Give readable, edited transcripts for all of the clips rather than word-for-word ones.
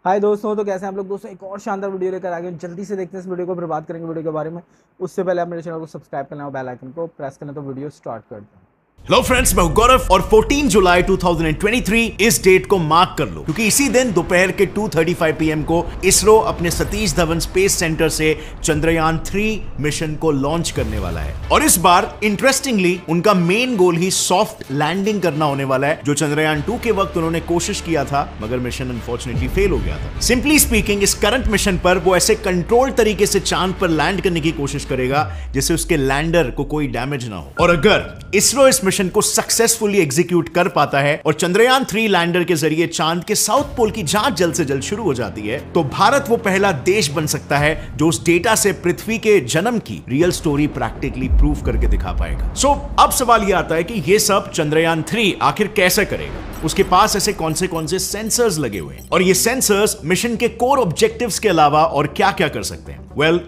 हाय दोस्तों, तो कैसे हैं आप लोग। दोस्तों एक और शानदार वीडियो लेकर आ गए हैं। जल्दी से देखते हैं इस वीडियो को, फिर बात करेंगे वीडियो के बारे में। उससे पहले आप मेरे चैनल को सब्सक्राइब करना और बेल आइकन को प्रेस करना। तो वीडियो स्टार्ट करते हैं। हेलो फ्रेंड्स, मैं गौरव और 14 जुलाई 2023 इस डेट को मार्क कर लो क्योंकि इसी दिन दोपहर के 2:35 पीएम को इसरो अपने सतीश धवन स्पेस सेंटर से चंद्रयान 3 मिशन को लॉन्च करने वाला है। और इस बार इंटरेस्टिंगली उनका मेन गोल ही सॉफ्ट लैंडिंग करना होने वाला है, जो चंद्रयान 2 के वक्त उन्होंने कोशिश किया था मगर मिशन अनफॉर्चुनेटली फेल हो गया था। सिंपली स्पीकिंग, इस करंट मिशन पर वो ऐसे कंट्रोल तरीके से चांद पर लैंड करने की कोशिश करेगा जिससे उसके लैंडर को कोई डैमेज ना हो। और अगर इसरो इस मिशन को सक्सेसफुली एग्जीक्यूट कर पाता है और चंद्रयान 3 लैंडर के जरिए चांद के साउथ पोल की जांच जल्द से जल्द शुरू हो जाती है, तो भारत वो पहला देश बन सकता है जो उस डेटा से पृथ्वी के जन्म की रियल स्टोरी प्रैक्टिकली प्रूव करके दिखा पाएगा। अब सवाल यह आता है कि ये सब चंद्रयान 3 आखिर कैसे करेगा। उसके पास ऐसे कौन से सेंसर्स लगे हुए हैं और ये सेंसर्स मिशन के कोर ऑब्जेक्टिव्स के अलावा और क्या क्या कर सकते हैं।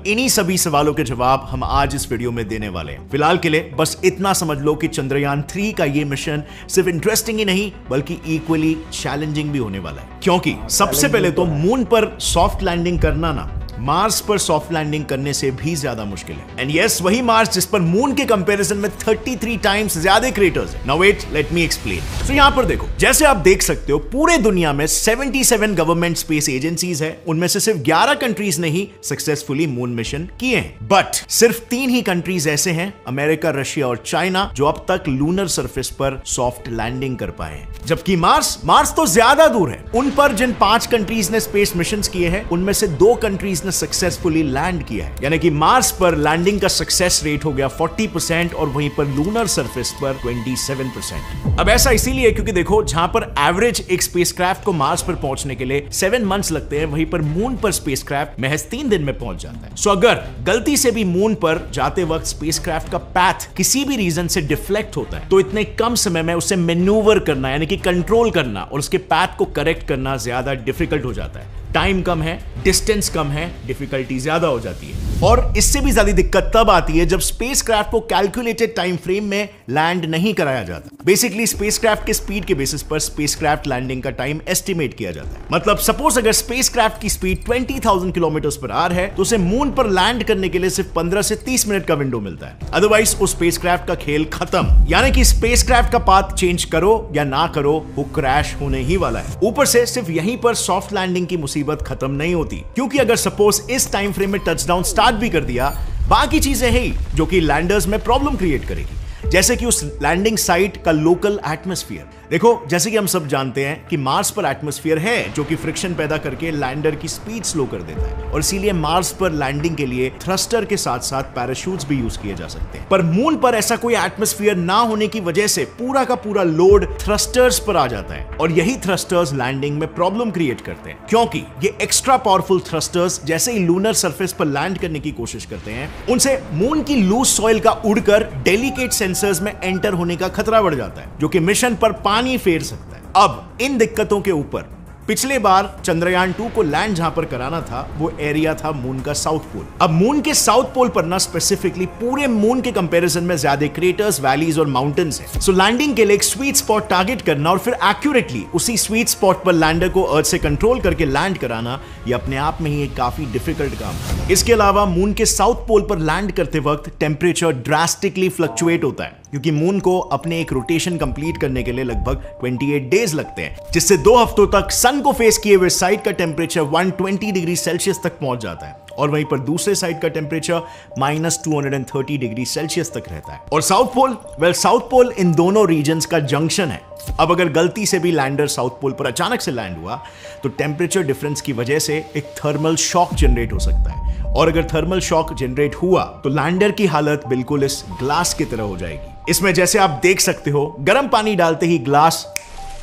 इन्हीं सभी सवालों के जवाब हम आज इस वीडियो में देने वाले हैं। फिलहाल के लिए बस इतना समझ लो कि चंद्रयान 3 का ये मिशन सिर्फ इंटरेस्टिंग ही नहीं बल्कि इक्वली चैलेंजिंग भी होने वाला है, क्योंकि सबसे पहले तो मून पर सॉफ्ट लैंडिंग करना ना मार्स पर सॉफ्ट लैंडिंग करने से भी ज्यादा मुश्किल है। एंड यस, वही मार्स जिस पर मून के कंपैरिजन में 33 टाइम्स ज्यादा क्रेटर्स हैं। Now wait, let me explain. तो यहां पर देखो, जैसे आप देख सकते हो पूरे दुनिया में 77 गवर्नमेंट स्पेस एजेंसीज है। उनमें से सिर्फ 11 कंट्रीज ने ही सक्सेसफुली मून मिशन किए हैं, बट सिर्फ 3 ही कंट्रीज ऐसे हैं, अमेरिका, रशिया और चाइना, जो अब तक लूनर सरफेस पर सॉफ्ट लैंडिंग कर पाए हैं। जबकि मार्स तो ज्यादा दूर है। उन पर जिन 5 कंट्रीज ने स्पेस मिशन किए हैं उनमें से 2 कंट्रीज ने सक्सेसफुली लैंड किया है, यानी कि मार्स पर लैंडिंग का सक्सेस रेट हो गया 40% और वहीं पर लूनर सरफेस पर 27%। अब ऐसा इसीलिए क्योंकि देखो, जहां पर एवरेज एक स्पेसक्राफ्ट को मार्स पर पहुंचने के लिए 7 मंथ्स लगते हैं, वहीं पर मून पर स्पेसक्राफ्ट महज 3 दिन में पहुंच जाता है। सो अगर गलती से भी मून पर जाते वक्त स्पेसक्राफ्ट का पैथ किसी भी रीजन से डिफ्लेक्ट होता है तो इतने कम समय में उसे मैन्यूवर करना यानी कि कंट्रोल करना और उसके पैथ को करेक्ट करना ज्यादा डिफिकल्ट हो जाता है। टाइम कम है, डिस्टेंस कम है, डिफिकल्टी ज्यादा हो जाती है। और इससे भी ज्यादा दिक्कत तब आती है जब स्पेसक्राफ्ट को कैलकुलेटेड टाइम फ्रेम में लैंड नहीं कराया जाता। बेसिकली स्पेसक्राफ्ट के स्पीड के बेसिस पर स्पेसक्राफ्ट लैंडिंग का टाइम एस्टिमेट किया जाता है। मतलब सपोज अगर स्पेसक्राफ्ट की स्पीड 20,000 किलोमीटर पर आवर है तो उसे मून पर लैंड करने के लिए सिर्फ 15 से 30 मिनट का विंडो मिलता है। अदरवाइज उस स्पेसक्राफ्ट का खेल खत्म, यानी कि स्पेसक्राफ्ट का पाथ चेंज करो या ना करो, वो क्रैश होने ही वाला है। ऊपर से सिर्फ यहीं पर सॉफ्ट लैंडिंग की मुसीबत खत्म नहीं होती, क्योंकि अगर सपोज इस टाइम फ्रेम में टचडाउन स्टार्ट भी कर दिया, बाकी चीजें हैं जो कि लैंडर्स में प्रॉब्लम क्रिएट करेगी, जैसे कि उस लैंडिंग साइट का लोकल एटमॉस्फेयर। देखो, जैसे कि हम सब जानते हैं कि मार्स पर एटमॉस्फेयर है जो कि फ्रिक्शन पैदा करके लैंडर की स्पीड स्लो कर देता है, और इसीलिए मार्स पर लैंडिंग के लिए थ्रस्टर के साथ साथ पैराशूट्स भी यूज किए जा सकते हैं। पर मून पर ऐसा कोई एटमॉस्फेयर ना होने की वजह से पूरा का पूरा लोड थ्रस्टर्स पर आ जाता है, और यही थ्रस्टर्स लैंडिंग में प्रॉब्लम क्रिएट करते हैं, क्योंकि ये एक्स्ट्रा पावरफुल थ्रस्टर्स जैसे ही लूनर सरफेस पर लैंड करने की कोशिश करते हैं, उनसे मून की लूज सॉइल का उड़कर डेलिकेट सेंसर्स में एंटर होने का खतरा बढ़ जाता है, जो कि मिशन पर पानी फेर सकता है। अब इन दिक्कतों के ऊपर पिछले बार चंद्रयान 2 को लैंड जहां पर कराना था वो एरिया था मून का साउथ पोल। अब मून के साउथ पोल पर ना स्पेसिफिकली पूरे मून के कंपैरिजन में ज्यादा क्रेटर्स, वैलीज और माउंटेन्स हैं। सो लैंडिंग के लिए एक स्वीट स्पॉट टारगेट करना और फिर एक्यूरेटली उसी स्वीट स्पॉट पर लैंडर को अर्थ से कंट्रोल करके लैंड कराना, ये अपने आप में ही एक काफी डिफिकल्ट काम है। इसके अलावा मून के साउथ पोल पर लैंड करते वक्त टेम्परेचर ड्रास्टिकली फ्लक्चुएट होता है, क्योंकि मून को अपने एक रोटेशन कंप्लीट करने के लिए लगभग 28 डेज लगते हैं, जिससे 2 हफ्तों तक सन को फेस किए हुए साइड का टेम्परेचर 120 डिग्री सेल्सियस तक पहुंच जाता है, और वहीं पर दूसरे साइड का टेम्परेचर -230 डिग्री सेल्सियस तक रहता है। और साउथ पोल इन दोनों रीजन्स का जंक्शन है। अब अगर गलती से भी लैंडर साउथ पोल पर अचानक से लैंड हुआ तो टेम्परेचर डिफरेंस की वजह से एक थर्मल शॉक जनरेट हो सकता है, और अगर थर्मल शॉक जनरेट हुआ तो लैंडर की हालत बिल्कुल इस ग्लास की तरह हो जाएगी। इसमें जैसे आप देख सकते हो, गर्म पानी डालते ही ग्लास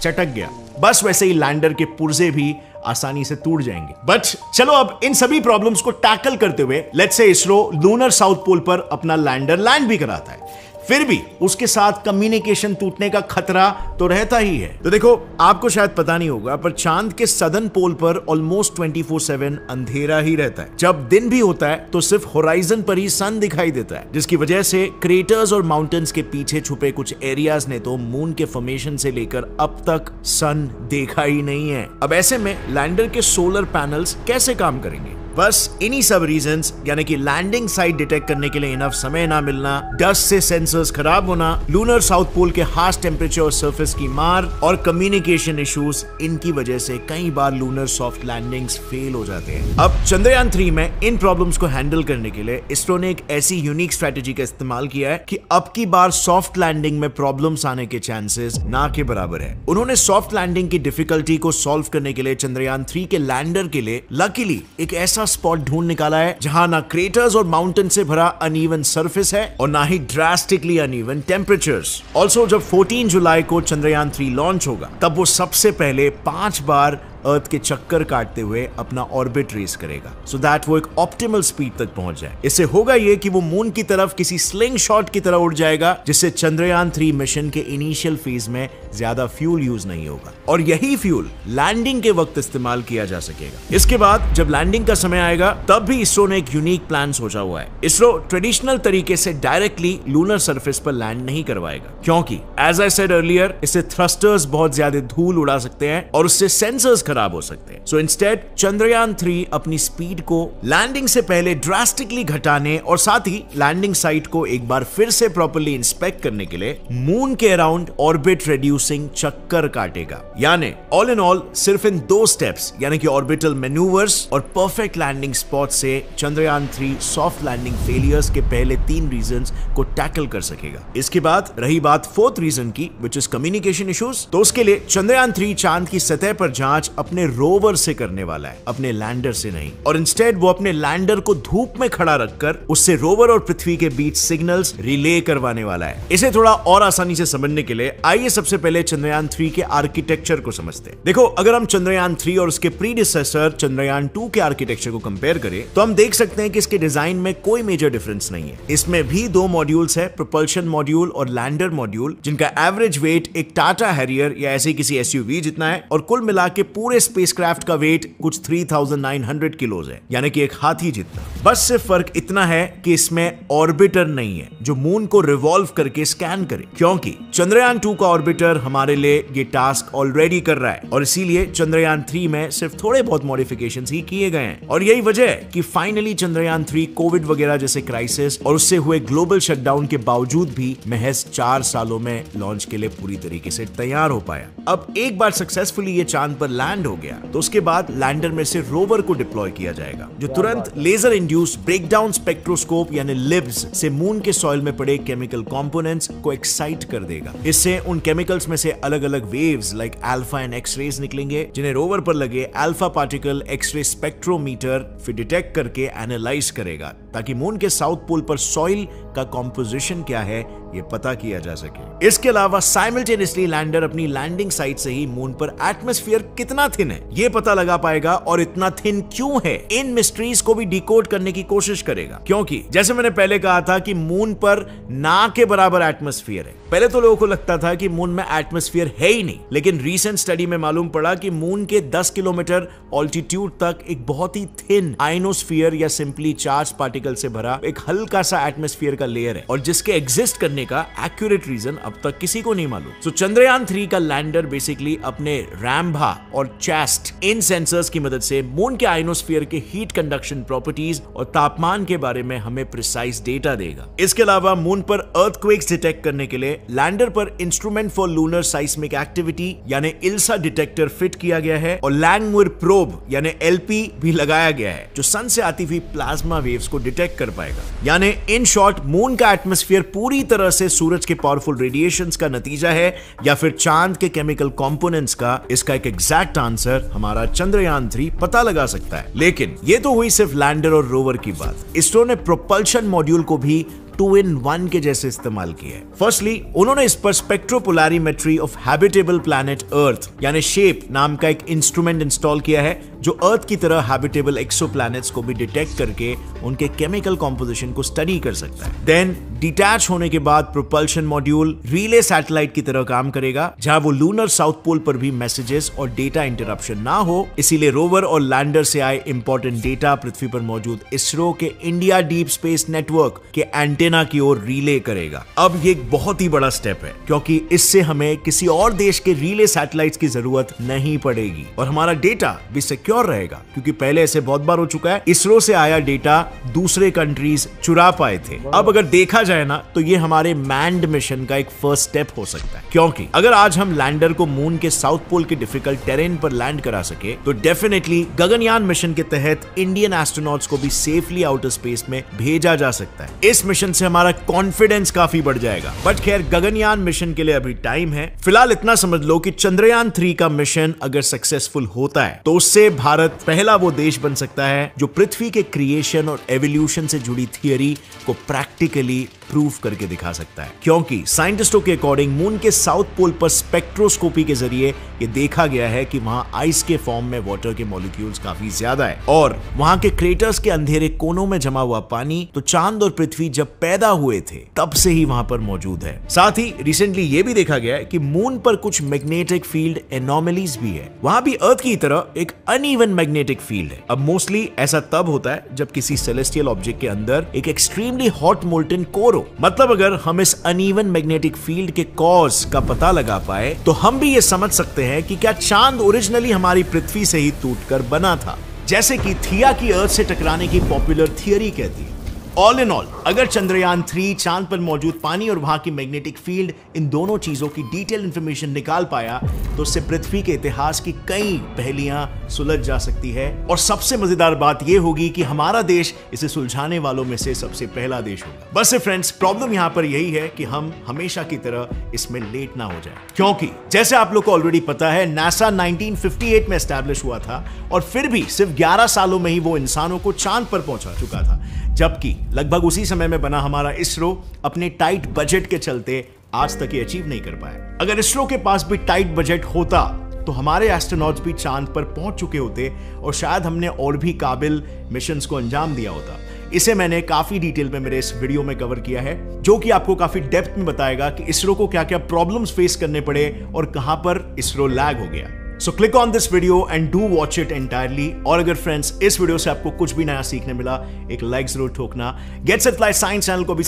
चटक गया, बस वैसे ही लैंडर के पुर्जे भी आसानी से टूट जाएंगे। बट चलो, अब इन सभी प्रॉब्लम्स को टैकल करते हुए let's say ISRO lunar south pole पर अपना लैंडर लैंड भी कराता है। फिर भी उसके साथ कम्युनिकेशन टूटने का खतरा तो रहता ही है। तो देखो, आपको शायद पता नहीं होगा पर चांद के सदर्न पोल पर ऑलमोस्ट 24/7 अंधेरा ही रहता है। जब दिन भी होता है तो सिर्फ होराइजन पर ही सन दिखाई देता है, जिसकी वजह से क्रेटर्स और माउंटेन्स के पीछे छुपे कुछ एरियाज ने तो मून के फॉर्मेशन से लेकर अब तक सन देखा ही नहीं है। अब ऐसे में लैंडर के सोलर पैनल्स कैसे काम करेंगे? बस इन्हीं सब रीजंस, यानी कि लैंडिंग साइट डिटेक्ट करने के लिए इनफ समय ना मिलना, डस्ट से सेंसर्स खराब होना, लूनर साउथ पोल के हार्श टेम्परेचर और सरफेस की मार और कम्युनिकेशन इश्यूज, इनकी वजह से कई बार लूनर सॉफ्ट लैंडिंग्स फेल हो जाते हैं। अब चंद्रयान 3 में इन प्रॉब्लम्स को हैंडल करने के लिए इसरो ने एक ऐसी यूनिक स्ट्रेटेजी का इस्तेमाल किया है कि अब की बार सॉफ्ट लैंडिंग में प्रॉब्लम्स आने के चांसेस ना के बराबर है। उन्होंने सॉफ्ट लैंडिंग की डिफिकल्टी को सॉल्व करने के लिए चंद्रयान 3 के लैंडर के लिए लकीली एक ऐसा स्पॉट ढूंढ निकाला है जहां ना क्रेटर्स और माउंटेन से भरा अनइवन सरफेस है और ना ही ड्रास्टिकली अनइवन टेम्परेचर्स। ऑल्सो जब 14 जुलाई को चंद्रयान 3 लॉन्च होगा तब वो सबसे पहले 5 बार अर्थ के चक्कर काटते हुए अपना ऑर्बिट रेस करेगा, सो दैट वो एक ऑप्टिमल स्पीड तक पहुंच जाए। इससे होगा ये कि वो मून की तरफ किसी स्लिंग शॉट की तरह उड़ जाएगा, जिससे चंद्रयान 3 मिशन के इनिशियल फेज में ज्यादा फ्यूल यूज नहीं होगा और यही फ्यूल लैंडिंग के वक्त इस्तेमाल किया जा सकेगा। इसके बाद जब लैंडिंग का समय आएगा तब भी इसरो ने एक यूनिक प्लान सोचा हुआ है। इसरो ट्रेडिशनल तरीके से डायरेक्टली लूनर सरफेस पर लैंड नहीं करवाएगा, क्योंकि एज आई सेड अर्लियर, इससे थ्रस्टर्स बहुत ज्यादा धूल उड़ा सकते हैं और उससे सेंसर्स खराब हो सकते हैं। सो इंस्टेड चंद्रयान 3 अपनी स्पीड को लैंडिंग से पहले ड्रास्टिकली घटाने और साथ ही लैंडिंग साइट को एक बार फिर से प्रॉपर्ली इंस्पेक्ट करने के लिए मून के अराउंड ऑर्बिट रिड्यूसिंग चक्कर काटेगा। यानी ऑल इन ऑल सिर्फ इन 2 स्टेप्स, यानी कि ऑर्बिटल मैन्यूवर्स और परफेक्ट लैंडिंग स्पॉट से चंद्रयान 3 सॉफ्ट लैंडिंग फेलियर्स के पहले 3 रीजंस को टैकल कर सकेगा। इसके बाद रही बात 4th रीजन की, विच इज कम्युनिकेशन इश्यूज, तो उसके लिए चंद्रयान 3 चांद की सतह पर जांच अपने रोवर से करने वाला है, अपने लैंडर से नहीं। और इंस्टेड वो अपने लैंडर को धूप में खड़ा रखकर उससे रोवर और पृथ्वी के बीच सिग्नल्स रिले करवाने वाला है। इसे थोड़ा और आसानी से समझने के लिए आइए सबसे पहले चंद्रयान 3 के आर्किटेक्चर को समझते हैं। देखो, अगर हम चंद्रयान 3 और उसके प्रीडिसेसर चंद्रयान 2 के आर्किटेक्चर को कंपेयर करें तो हम देख सकते हैं कि इसके डिजाइन में कोई मेजर डिफरेंस नहीं है। इसमें भी 2 मॉड्यूल्स है, प्रोपल्शन मॉड्यूल और लैंडर मॉड्यूल, जिनका एवरेज वेट एक टाटा हैरियर या ऐसे किसी एसयूवी जितना है और कुल मिला के पूरे स्पेसक्राफ्ट का वेट कुछ 3900 किलोज है, यानी कि एक हाथी जितना। बस सिर्फ फर्क इतना है कि इसमें ऑर्बिटर नहीं है जो मून को रिवॉल्व करके स्कैन करे, क्योंकि चंद्रयान 2 का ऑर्बिटर हमारे लिए ये टास्क ऑलरेडी कर रहा है और इसीलिए चंद्रयान 3 में सिर्फ थोड़े बहुत मॉडिफिकेशंस ही किए गए हैं। और यही वजह है कि फाइनली चंद्रयान 3 कोविड वगैरह जैसे क्राइसिस और उससे हुए ग्लोबल शटडाउन के बावजूद भी महज 4 सालों में लॉन्च के लिए पूरी तरीके से तैयार हो पाया। अब एक बार सक्सेसफुली ये चांद पर लैंड हो गया तो उसके बाद लैंडर में से रोवर को डिप्लॉय किया जाएगा, जो तुरंत लेजर इंड्यूस्ड ब्रेकडाउन स्पेक्ट्रोस्कोप यानी लिब्स से मून के सॉइल में पड़े केमिकल कंपोनेंट्स को एक्साइट कर देगा। इससे उन केमिकल्स में से अलग अलग waves like alpha and X rays निकलेंगे, जिन्हें रोवर पर लगे अल्फा पार्टिकल एक्स-रे स्पेक्ट्रोमीटर फिर डिटेक्ट करके एनालाइज करेगा, ताकि मून के साउथ पोल पर सॉइल का कॉम्पोजिशन क्या है ये पता किया जा सके। इसके अलावा साइमल्टेनियसली लैंडर अपनी लैंडिंग साइट से ही मून पर एटमॉस्फेयर कितना थिन है ये पता लगा पाएगा और इतना थिन क्यों है इन मिस्ट्रीज को भी डिकोड करने की कोशिश करेगा, क्योंकि जैसे मैंने पहले कहा था कि मून पर ना के बराबर एटमॉस्फेयर है। पहले तो लोगों को लगता था कि मून में एटमॉस्फेयर है ही नहीं, लेकिन रीसेंट स्टडी में मालूम पड़ा कि मून के 10 किलोमीटर ऑल्टीट्यूड तक एक बहुत ही थिन आयनोस्फीयर या सिंपली चार्ज पार्टिकल से भरा एक हल्का सा एटमॉस्फेयर का लेयर है और जिसके एग्जिस्ट करने का एक्यूरेट रीजन अब तक किसी को नहीं मालूम। सो चंद्रयान 3 का लैंडर बेसिकली अपने रैम्भा और चेस्ट इन सेंसर्स की मदद से मून के आयनोस्फीयर के हीट कंडक्शन प्रॉपर्टीज और तापमान के बारे में हमें प्रिसाइज डेटा देगा। इसके अलावा मून पर अर्थक्वेक्स डिटेक्ट करने के लिए लैंडर पर इंस्ट्रूमेंट फॉर लूनर साइस्मिक एक्टिविटी यानी इल्सा डिटेक्टर फिट किया गया है और लैंगमुइर प्रोब यानी एलपी भी लगाया गया है, जो सन से आती हुई प्लाज्मा वेव्स को डिटेक्ट कर पाएगा। यानी इन शॉर्ट मून का एटमॉस्फेयर पूरी तरह से सूरज के पावरफुल रेडिएशंस का नतीजा है या फिर चांद के केमिकल कंपोनेंट्स का। इसका एक एग्जैक्ट आंसर हमारा चंद्रयान 3 पता लगा सकता है। लेकिन ये तो हुई सिर्फ लैंडर और रोवर की बात। इसरो ने प्रोपल्शन मॉड्यूल को भी 2-in-1 के जैसे इस्तेमाल किया है। फर्स्टली उन्होंने इस पर स्पेक्ट्रोपोलैरिमेट्री ऑफ हैबिटेबल प्लैनेट अर्थ यानी शेप नाम का एक इंस्ट्रूमेंट इंस्टॉल किया है, जो अर्थ की तरह हैबिटेबल एक्सोप्लैनेट्स को भी डिटेक्ट करके उनके केमिकल कॉम्पोजिशन को स्टडी कर सकता है। देन डिटैच होने के बाद प्रोपल्शन मॉड्यूल रिले सैटेलाइट की तरह काम करेगा, जहां वो लूनर साउथ पोल पर भी मैसेजेस और डेटा इंटरप्शन ना हो, इसीलिए रोवर और लैंडर से आए इंपॉर्टेंट डेटा पृथ्वी पर मौजूद इसरो के इंडिया डीप स्पेस नेटवर्क के एंटेना की ओर रिले करेगा। अब ये एक बहुत ही बड़ा स्टेप है, क्योंकि इससे हमें किसी और देश के रिले सैटेलाइट्स की जरूरत नहीं पड़ेगी और हमारा डेटा भी सिक्योर रहेगा, क्योंकि पहले ऐसे बहुत बार हो चुका है, इसरो से आया डेटा दूसरे कंट्रीज चुरा पाए थे। अब अगर देखा जाए ना, तो ये हमारे मैन्ड मिशन का एक फर्स्ट स्टेप हो सकता है, क्योंकि अगर आज हम लैंडर को मून के साउथ पोल के डिफिकल्ट टेरेन पर लैंड करा सके, तो डेफिनेटली गगनयान मिशन के तहत इंडियन एस्ट्रोनॉट्स को भी सेफली आउटर स्पेस में भेजा जा सकता है। इस मिशन से हमारा कॉन्फिडेंस काफी बढ़ जाएगा। बट खैर, गगनयान मिशन के लिए अभी टाइम है। फिलहाल इतना समझ लो कि चंद्रयान 3 का मिशन अगर सक्सेसफुल होता है, तो उससे भारत पहला वो देश बन सकता है जो पृथ्वी के क्रिएशन और एवोल्यूशन से जुड़ी थियरी को प्रैक्टिकली प्रूव करके दिखा सकता है, क्योंकि साइंटिस्टों के अकॉर्डिंग मून के साउथ पोल पर स्पेक्ट्रोस्कोपी के जरिए ये देखा गया है कि वहां आइस के फॉर्म में वाटर के मॉलिक्यूल्स काफी ज्यादा है, और वहां के क्रेटर्स के अंधेरे कोनों में जमा हुआ पानी तो चांद और पृथ्वी जब पैदा हुए थे तब से ही वहां पर मौजूद है। साथ ही रिसेंटली ये भी देखा गया है कि मून पर कुछ मैग्नेटिक फील्ड एनोमलीज भी है, वहां भी अर्थ की तरह एक अनइवन मैग्नेटिक फील्ड है। अब मोस्टली ऐसा तब होता है जब किसी सेलेस्टियल ऑब्जेक्ट के अंदर एक एक्सट्रीमली हॉट मोल्टन कोर हो। मतलब अगर हम इस अनइवन मैग्नेटिक फील्ड के कॉज का पता लगा पाए, तो हम भी ये समझ सकते हैं कि क्या चांद ओरिजिनली हमारी पृथ्वी से ही टूटकर बना था, जैसे कि थिया की अर्थ से टकराने की पॉपुलर थियरी कहती है। ऑल इन ऑल, अगर चंद्रयान 3 चांद पर मौजूद पानी और वहां की मैग्नेटिक फील्ड, इन दोनों चीजों की डिटेल इंफॉर्मेशन निकाल पाया, तो उससे पृथ्वी के इतिहास की कई पहेलियां सुलझ जा सकती है। और सबसे मजेदार बात यह होगी कि हमारा देश इसे सुलझाने वालों में से सबसे पहला देश होगा। बस फ्रेंड्स, प्रॉब्लम यहां पर यही है कि हम हमेशा की तरह इसमें लेट ना हो जाए, क्योंकि जैसे आप लोग को ऑलरेडी पता है, नासा 1958 में एस्टैब्लिश हुआ था और फिर भी सिर्फ 11 सालों में ही वो इंसानों को चांद पर पहुंचा चुका था, जबकि लगभग उसी समय में बना हमारा इसरो अपने टाइट बजट के चलते आज तक ये अचीव नहीं कर पाया। अगर इसरो के पास भी टाइट बजट होता, तो हमारे एस्ट्रोनॉट्स भी चांद पर पहुंच चुके होते और शायद हमने और भी काबिल मिशंस को अंजाम दिया होता। इसे मैंने काफी डिटेल में मेरे इस वीडियो में कवर किया है, जो कि आपको काफी डेप्थ में बताएगा कि इसरो को क्या क्या प्रॉब्लम्स फेस करने पड़े और कहां पर इसरो लैग हो गया। So click on this video and do watch it entirely। और अगर फ्रेंड्स इस वीडियो से आपको कुछ भी नया सीखने मिला, एक लाइक जरूर ठोकना। Get set fly science channel को भी।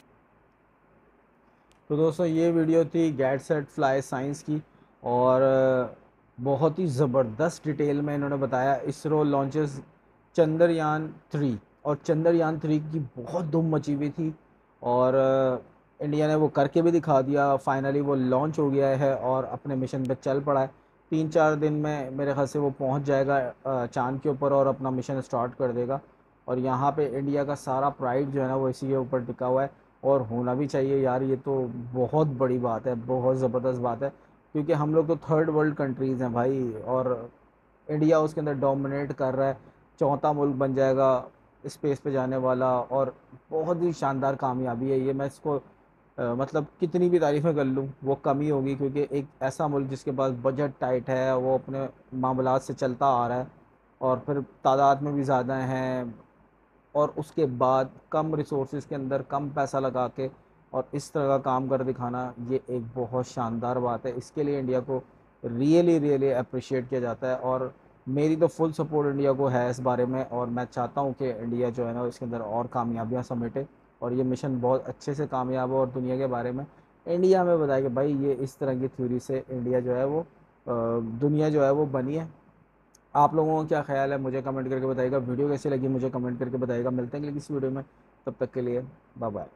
तो दोस्तों, ये वीडियो थी गेट सेट फ्लाई साइंस की, और बहुत ही ज़बरदस्त डिटेल में इन्होंने बताया इसरो लॉन्चेस चंद्रयान 3, और चंद्रयान 3 की बहुत धूम मची हुई थी और इंडिया ने वो करके भी दिखा दिया। फाइनली वो लॉन्च हो गया है और अपने मिशन पे चल पड़ा है। 3-4 दिन में मेरे ख्याल से वो पहुंच जाएगा चांद के ऊपर और अपना मिशन स्टार्ट कर देगा। और यहाँ पे इंडिया का सारा प्राइड जो है ना, वो इसी के ऊपर टिका हुआ है, और होना भी चाहिए यार। ये तो बहुत बड़ी बात है, बहुत ज़बरदस्त बात है, क्योंकि हम लोग तो थर्ड वर्ल्ड कंट्रीज़ हैं भाई, और इंडिया उसके अंदर डोमिनेट कर रहा है। चौथा मुल्क बन जाएगा स्पेस पे जाने वाला, और बहुत ही शानदार कामयाबी है ये। मैं इसको मतलब कितनी भी तारीफ़ें कर लूँ वो कम ही होगी, क्योंकि एक ऐसा मुल्क जिसके पास बजट टाइट है, वो अपने मामलात से चलता आ रहा है, और फिर तादाद में भी ज़्यादा हैं, और उसके बाद कम रिसोर्सेज के अंदर कम पैसा लगा के और इस तरह का काम कर दिखाना, ये एक बहुत शानदार बात है। इसके लिए इंडिया को रियली अप्रिशिएट किया जाता है, और मेरी तो फुल सपोर्ट इंडिया को है इस बारे में। और मैं चाहता हूँ कि इंडिया जो है ना, इसके अंदर और कामयाबियाँ समेटे और ये मिशन बहुत अच्छे से कामयाब हो, और दुनिया के बारे में इंडिया में बताया कि भाई ये इस तरह की थ्योरी से इंडिया जो है वो दुनिया जो है वो बनी है। आप लोगों का क्या ख्याल है मुझे कमेंट करके बताइएगा। वीडियो कैसी लगी मुझे कमेंट करके बताइएगा। मिलते हैं किसी वीडियो में, तब तक के लिए बाय बाय।